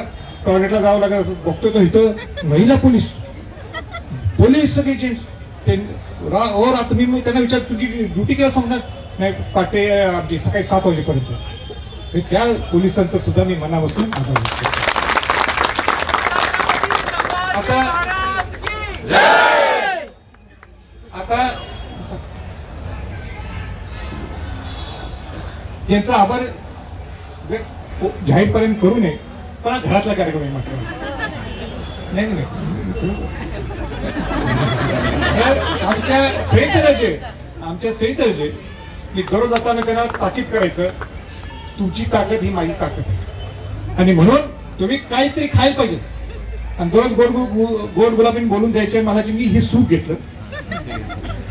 टॉयलेटला जावं लागत बघतो, तो इथं महिला पोलीस सगळी आता मी त्यांना विचार तुझी ड्युटी केव्हा संपणार? नाही पाटे आमची सकाळी 7 वाजेपर्यंत. त्या पोलिसांचं सुद्धा मी मनापासून आभार व्यक्त करतो. आता ज्यांचा आभार जाहीरपर्यंत करू नये, पण घरातला कार्यक्रम आहे म्हटलं नाही. आमच्या सहितचे मी दररोज जाताना त्यांना ताकीद करायचं, तुमची ताकद ही माझी ताकद आहे आणि म्हणून तुम्ही काहीतरी खायला पाहिजे. आणि दररोज गोड गुलाबीन बोलून जायचे मला, मी हे सूप घेतलं,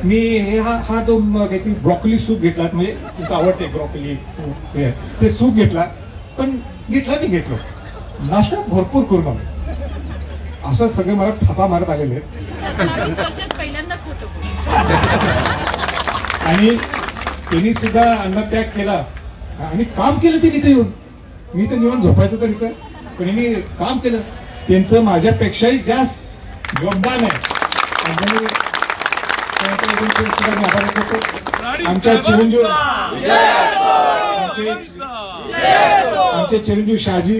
मी हा जो काहीतरी ब्रॉकली सूप घेतला, म्हणजे तुमचं आवडते ब्रॉकली ते सूप घेतला, पण घेतलं नाश्ता भरपूर करून आलो. असं सगळे मला थापा मारत आलेले पहिल्यांदा फोटो. आणि त्यांनी सुद्धा अन्नत्याग केला आणि काम केलं ते तिथे येऊन. मी तर निवडून झोपायचं तर इथं, पण यांनी काम केलं. त्यांचं माझ्यापेक्षाही जास्त योगदान आहे. आभार करतो. आमच्या चिरंजीव शहाजी,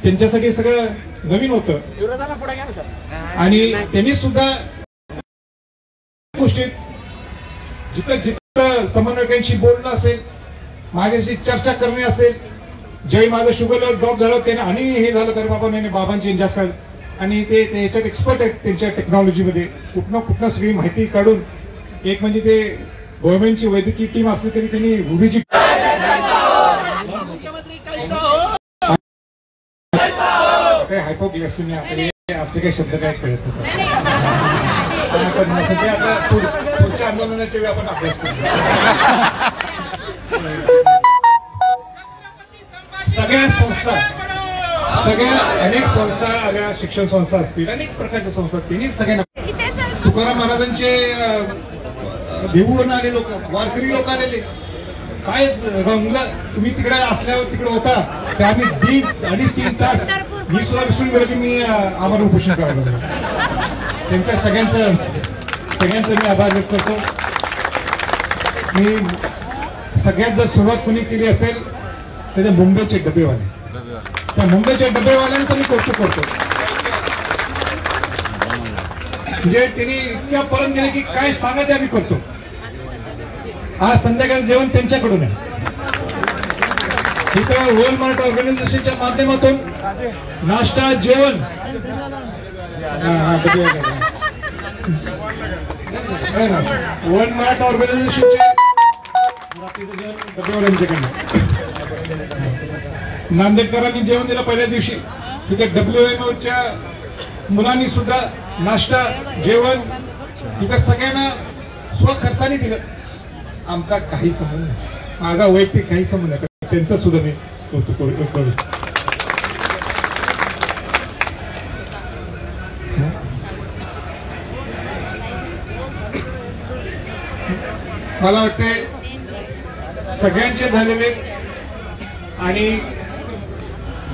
त्यांच्यासाठी सगळं नवीन होतं आणि त्यांनी सुद्धा गोष्टीत जिथं समन्वयकांशी बोलणं असेल, माझ्याशी चर्चा करणे असेल, ज्यावेळी माझं शुगर ड्रॉप झालं त्याने आणि हे झालं तर बाबा नाही बाबांची जास्त आणि ते याच्यात एक्सपर्ट आहेत त्यांच्या टेक्नॉलॉजीमध्ये कुठनं सगळी माहिती काढून एक म्हणजे ते गव्हर्नमेंटची वैद्यकीय टीम असली तरी त्यांनी उभीची हायपोग्लायसेमिया असले काही शब्द काय कळत नाही. आता पुढच्या आंदोलनाच्या वेळी आपण अभ्यास करू. सगळ्या अनेक संस्था आल्या, शिक्षण संस्था असतील, अनेक प्रकारच्या संस्था असतील, सगळ्यांना तुकाराम महाराजांचे देऊळवरून आले लोक, वारकरी लोक आलेले काय रंगलं. तुम्ही तिकडे असल्यावर तिकडे होता ते आम्ही 2.5-3 तास मी सुद्धा विसरून गेलो की मी आम्हाला उपोषण करायला. त्यांच्या सगळ्यांचं मी आभार व्यक्त करतो. मी सगळ्यात जर सुरुवात कोणी केली असेल तर ते मुंबईचे डबेवाले, त्या मुंबईच्या डबेवाल्यांचं मी कौतुक करतो. म्हणजे त्यांनी इतक्या पर्यंत गेले की काय सांगा ते आम्ही करतो. आज संध्याकाळी जेवण त्यांच्याकडून आहे. इथं वॉलमार्ट ऑर्गनायझेशनच्या माध्यमातून नाश्ता जेवण वॉलमार्ट ऑर्गनायझेशनच्या डबेवाल्यांच्याकडनं नांदेडकरांनी जेवण दिलं पहिल्या दिवशी. तिथे WMOच्या मुलांनी सुद्धा नाश्ता जेवण इथं सगळ्यांना स्वखर्चाने दिलं. आमचा काही संबंध नाही, माझा वैयक्तिक काही संबंध नाही, त्यांचं सुद्धा मी कौतुक करू. मला वाटते सगळ्यांचे झालेले आणि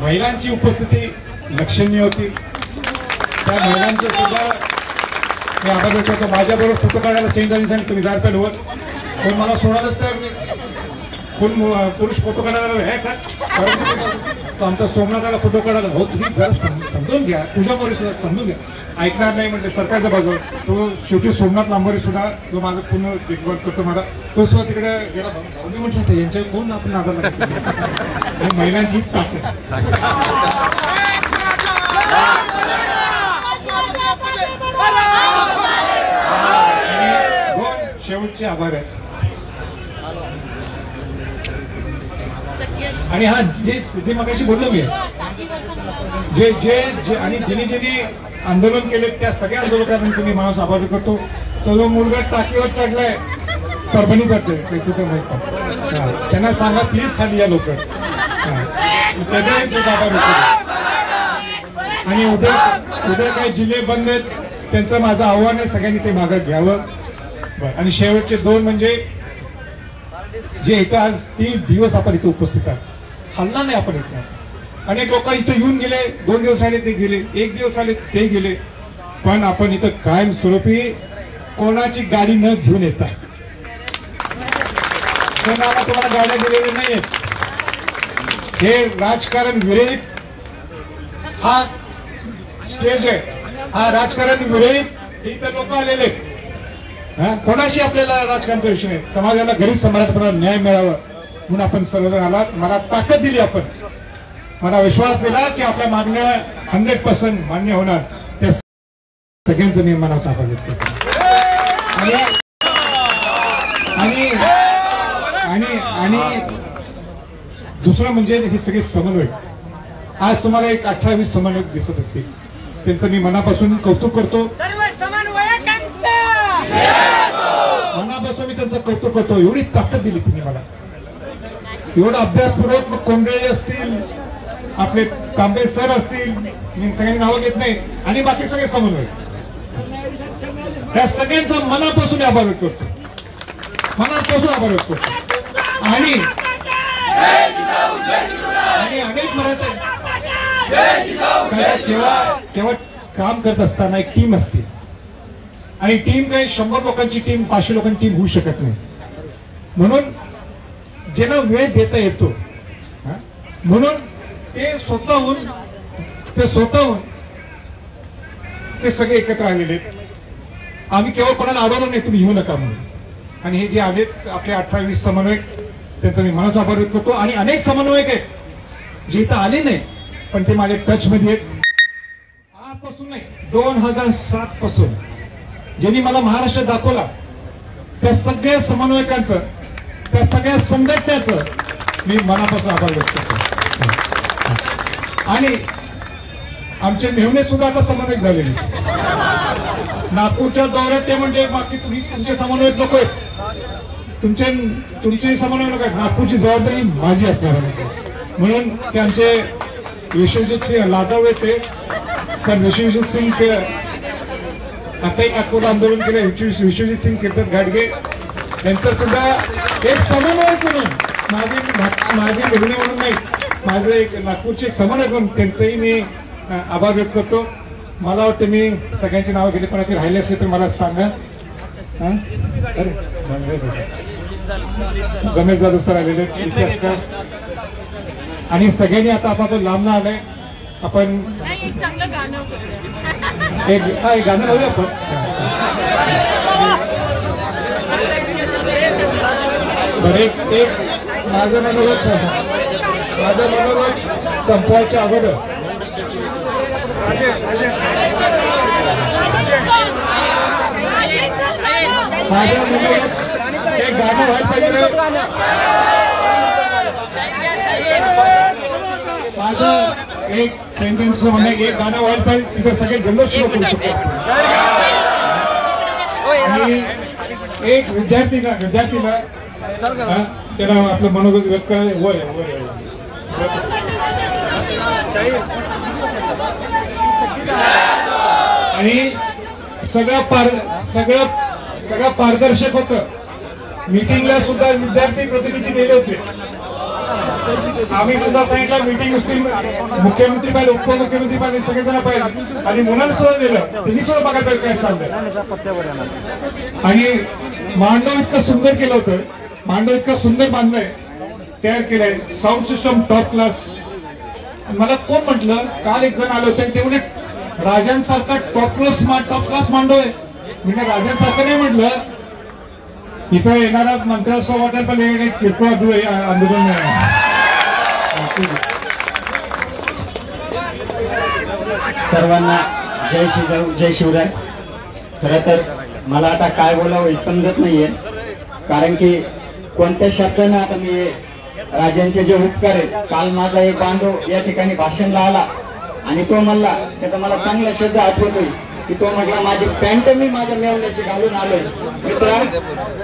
महिलांची उपस्थिती लक्षणीय होती. त्या महिलांचं सुद्धा मी आभार व्यक्त करतो. माझ्याबरोबर फोटो काढायला सेंजानी सांगितलं तुम्ही जारपेलवर कोण मला सोडायलाच तयार नाही. कोण पुरुष फोटो काढायला हे का तो आमचा सोमनाथाला फोटो काढायला हो तुम्ही जरा समजून घ्या, तुझ्यामुळे सुद्धा समजून घ्या. ऐकणार नाही म्हणजे सरकारच्या बाजूवर तो शेवटी सोमनाथ लांबोरी सुद्धा जो माझं पूर्ण देखभाल करतो मला तो सुद्धा तिकडे गेला. भाऊ म्हटलं यांच्या कोण आपण नादाला आणि महिलांची ताकद. शेवटचे आभार आहेत. आणि हा जे मगाशी बोललो मी जे आणि ज्यांनी आंदोलन केले त्या सगळ्या आंदोलकांना मी माणूस आभार करतो. तो जो मुलगा टाकीवर चढलाय परभणी जातोय त्यांना सांगा प्लीज खाली या लोक त्याचा आभार व्यक्त. आणि उद्या काही जिल्हे बंद आहेत त्यांचं माझं आव्हान आहे सगळ्यांनी ते मागं घ्यावं. आणि शेवटचे 2 म्हणजे जे इथं आज 3 दिवस आपण इथे उपस्थित आहात, हल्ला नाही आपण इथं. अनेक लोक इथं येऊन गेले, 2 दिवस आले ते गेले, 1 दिवस आले ते गेले, पण आपण इथं कायम स्वरूपी कोणाची गाडी न घेऊन येतात. कोणाला तुम्हाला गाड्या दिलेल्या नाहीयेत. हे राजकारण विरहित हा स्टेज आहे. हा राजकारण विरहित इथं लोक आलेले. कोणाशी आपल्याला राजकारणाचा विषय नाही. समाजाला गरीब समाजाला न्याय मिळावा म्हणून आपण सर्वजण आलात. मला ताकद दिली आपण, मला विश्वास दिला की आपल्या मागण्या 100% मान्य होणार. त्या सगळ्यांचं मी मनाचा आभार व्यक्त करतो. आणि दुसरं म्हणजे हे सगळे समन्वय. आज तुम्हाला एक 18-20 समन्वयक दिसत असतील, त्यांचं मी मनापासून कौतुक करतो. मनापासून मी त्यांचं कौतुक करतो. एवढी ताकद दिली तुम्ही मला, एवढा अभ्यासपूर्वक. मग कोंडळे असतील, आपले तांबे सर असतील, मी सगळ्यांनी नावं घेत नाही, आणि बाकी सगळे समन्वय, त्या सगळ्यांचा मनापासून आभार व्यक्त करतो. मनापासून आभार व्यक्त करतो. आणि अनेक मराठी केवळ काम करत असताना एक टीम असते, आणि टीम काही 100 लोकांची टीम, 500 लोकांची टीम होऊ शकत नाही. म्हणून ज्यांना वेळ देता येतो म्हणून ते स्वतःहून ते सगळे एकत्र आलेले आहेत. आम्ही केवळ कोणाला अडवलं नाही तुम्ही येऊ नका म्हणून. आणि हे जे आलेत आपले 18-20 समन्वयक, त्यांचा मी मनाचा आभार व्यक्त करतो. आणि अनेक समन्वयक आहेत जे इथं आले नाही पण ते माझ्या टच मध्ये आहेत. आजपासून नाही 2007 पासून ज्यांनी मला महाराष्ट्र दाखवला त्या सगळ्या समन्वयकांचं, त्या सगळ्या संघटनेचं मी मनापासून आभार व्यक्त करतो. आणि आमचे मेहणे सुद्धा आता समन्वयक झालेले. नागपूरच्या दौऱ्यात ते म्हणजे बाकी तुम्ही तुमचे समन्वयक नको आहेत, तुमचे समन्वयक नको आहेत, नागपूरची जबाबदारी माझी असणार आहे. म्हणून ते आमचे विश्वजित सिंह लादव येते, तर विश्वजित सिंग आताही नागपूर आंदोलन केलं, विश्वजित सिंग कीर्तन घाटगे यांचं सुद्धा एक समन्वयक म्हणून माझे निर्णय म्हणून नाही, माझं एक नागपूरचे एक समन्वयक म्हणून त्यांचंही मी आभार व्यक्त करतो. मला वाटतं मी सगळ्यांची नावं घेतली, कोणाची राहिले असेल तर मला सांगा. गणेश जाधव सर आलेले इतिहासकार, आणि सगळ्यांनी आता आपण लांबला आलंय. आपण नाही, एक चांगलं गाणं करूया. एक गाणं लावूया आपण. बरं, एक माझं मनोरथ संपवायच्या अगोदर माझं मनोरथ एक गाणं व्हायला पाहिजे. माझं एक सेंटेन्स म्हणणं, एक गाणं व्हायला पाहिजे तिथं सगळे जल्लोष सुरू करू शकतो. आणि एक विद्यार्थीला त्याला आपलं मनोगत व्यक्त वय आणि सगळं पारदर्शक होतं. मीटिंगला सुद्धा विद्यार्थी प्रतिनिधी गेले होते. आम्ही सुद्धा सांगितलं मीटिंग असतील, मुख्यमंत्री पाहिजे, उपमुख्यमंत्री पाहिजे, सगळेजण पाहिजे, आणि मुलांना सुद्धा दिलं, त्यांनी सुद्धा बघायला पाहिजे काय चाललंय. आणि मांडव इतकं सुंदर केलं होतं, मांडव इतकं सुंदर बांधलंय, तयार केलंय, साऊंड सिस्टम टॉप क्लास. मला कोण म्हटलं, काल एक जण आले होते, ते म्हणे राजांसारखा टॉप क्लास मांडव आहे. मी राजांसारखं नाही म्हटलं, इथं येणारा मंत्र्याला सो वाटेल पण हे किरकोळ आंदोलन नाही. सर्वांना जय शिवराय. खरं तर मला आता काय बोलावं हे समजत नाहीये, कारण की कोणत्या शब्दाने आता मी राजांचे जे उपकार आहेत. काल माझा एक बांधव या ठिकाणी भाषणला आला आणि तो म्हणला, त्याचा मला चांगला शब्द आठवतोय की तो म्हटला, माझी पॅन्ट मी माझ्या मेवण्याची घालून आलोय. मित्र,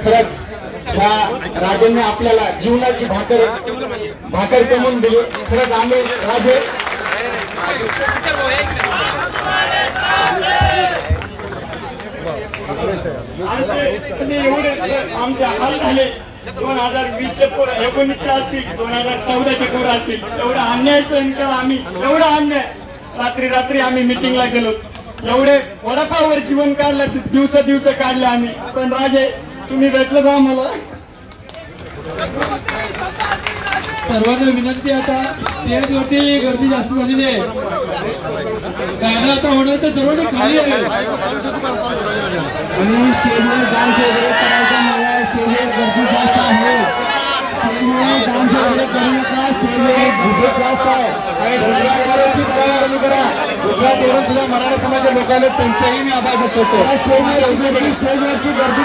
खरंच ह्या राजांनी आपल्याला जीवनाची भाकर कमवून दिली. खरंच आम्ही राजे एवढे आमचे हाल झाले. 2020चे पोर 19चे असतील, 2014चे पोर असतील, एवढा अन्याय सहन केला आम्ही. एवढा अन्याय, रात्री आम्ही मिटिंगला गेलो, एवढे वडापाववर जीवन काढलं, दिवस काढले आम्ही. पण राजे तुम्ही भेटलं का आम्हाला? सर्वांना विनंती, आता स्टेजवरती गर्दी जास्त झालेली आहे, गाणं आता होणार तर सर्वांनी खाली आहे. आणि स्टेजवर डान्स वगैरे करायचा मला, स्टेजवर गर्दी जास्त आहे, स्टेजवर डान्स वगैरे करू नका, स्टेजवर गुजरात जास्त आहे. कमी करा. गुजरातवरून सुद्धा मराठा समाजाच्या लोकांना त्यांचाही मी आभार व्यक्त करतो. स्टेजवरची गर्दी